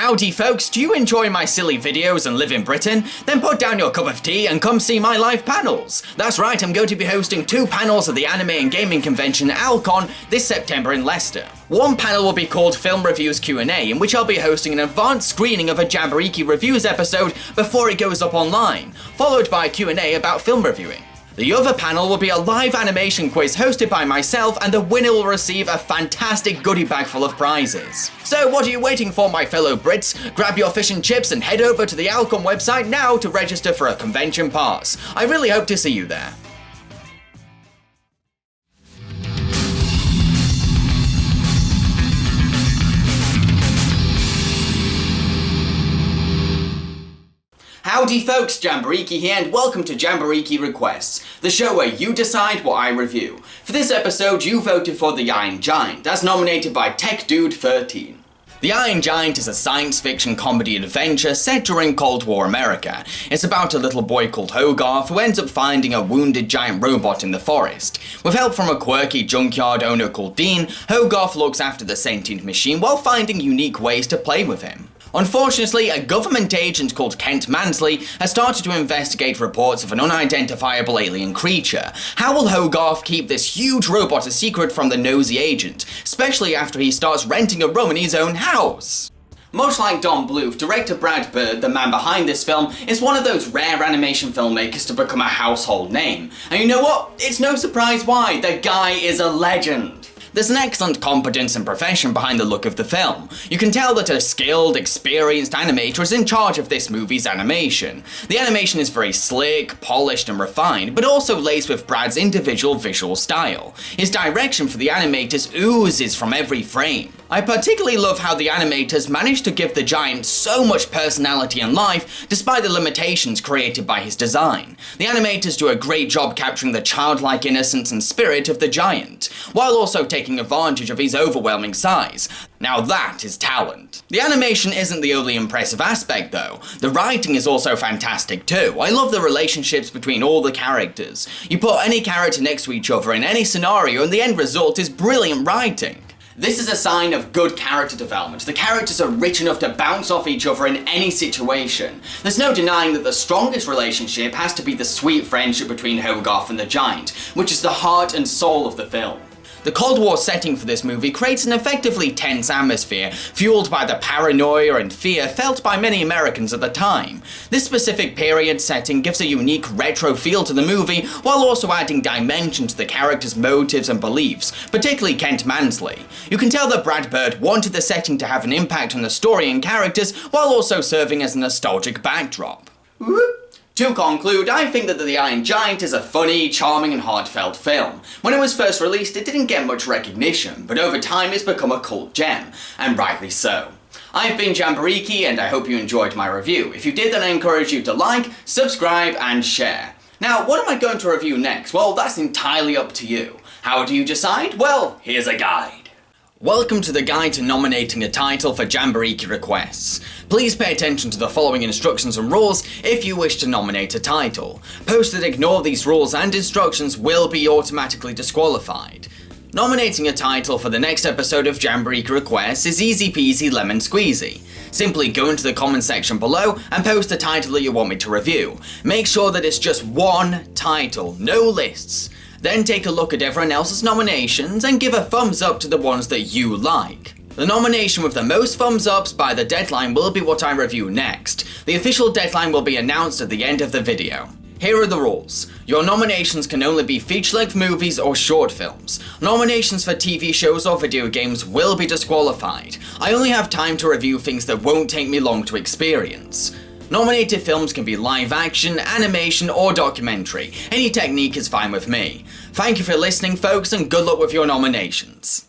Howdy folks, do you enjoy my silly videos and live in Britain? Then put down your cup of tea and come see my live panels. That's right, I'm going to be hosting 2 panels at the anime and gaming convention Alcon this September in Leicester. One panel will be called Film Reviews Q&A, in which I'll be hosting an advanced screening of a Jambareeqi Reviews episode before it goes up online, followed by a Q&A about film reviewing. The other panel will be a live animation quiz hosted by myself, and the winner will receive a fantastic goodie bag full of prizes. So what are you waiting for, my fellow Brits? Grab your fish and chips and head over to the Alcon website now to register for a convention pass. I really hope to see you there. Howdy folks, Jambareeqi here, and welcome to Jambareeqi Requests, the show where you decide what I review. For this episode, you voted for The Iron Giant, as nominated by TechDude13. The Iron Giant is a science fiction comedy adventure set during Cold War America. It's about a little boy called Hogarth who ends up finding a wounded giant robot in the forest. With help from a quirky junkyard owner called Dean, Hogarth looks after the sentient machine while finding unique ways to play with him. Unfortunately, a government agent called Kent Mansley has started to investigate reports of an unidentifiable alien creature. How will Hogarth keep this huge robot a secret from the nosy agent, especially after he starts renting a room in his own house? Much like Don Bluth, director Brad Bird, the man behind this film, is one of those rare animation filmmakers to become a household name. And you know what? It's no surprise why. The guy is a legend. There's an excellent competence and profession behind the look of the film. You can tell that a skilled, experienced animator is in charge of this movie's animation. The animation is very slick, polished and refined, but also laced with Brad's individual visual style. His direction for the animators oozes from every frame. I particularly love how the animators managed to give the giant so much personality and life despite the limitations created by his design. The animators do a great job capturing the childlike innocence and spirit of the giant, while also taking advantage of his overwhelming size. Now that is talent. The animation isn't the only impressive aspect though. The writing is also fantastic too. I love the relationships between all the characters. You put any character next to each other in any scenario and the end result is brilliant writing. This is a sign of good character development. The characters are rich enough to bounce off each other in any situation. There's no denying that the strongest relationship has to be the sweet friendship between Hogarth and the giant, which is the heart and soul of the film. The Cold War setting for this movie creates an effectively tense atmosphere, fueled by the paranoia and fear felt by many Americans at the time. This specific period setting gives a unique retro feel to the movie, while also adding dimension to the characters' motives and beliefs, particularly Kent Mansley. You can tell that Brad Bird wanted the setting to have an impact on the story and characters, while also serving as a nostalgic backdrop. To conclude, I think that The Iron Giant is a funny, charming and heartfelt film. When it was first released, it didn't get much recognition, but over time it's become a cult gem, and rightly so. I've been Jambareeqi, and I hope you enjoyed my review. If you did, then I encourage you to like, subscribe and share. Now, what am I going to review next? Well, that's entirely up to you. How do you decide? Well, here's a guide. Welcome to the guide to nominating a title for Jambareeqi Requests. Please pay attention to the following instructions and rules if you wish to nominate a title. Posts that ignore these rules and instructions will be automatically disqualified. Nominating a title for the next episode of Jambareeqi Requests is easy peasy lemon squeezy. Simply go into the comment section below and post the title that you want me to review. Make sure that it's just one title, no lists. Then take a look at everyone else's nominations and give a thumbs up to the ones that you like. The nomination with the most thumbs ups by the deadline will be what I review next. The official deadline will be announced at the end of the video. Here are the rules. Your nominations can only be feature-length movies or short films. Nominations for TV shows or video games will be disqualified. I only have time to review things that won't take me long to experience. Nominated films can be live action, animation or documentary. Any technique is fine with me. Thank you for listening folks and good luck with your nominations.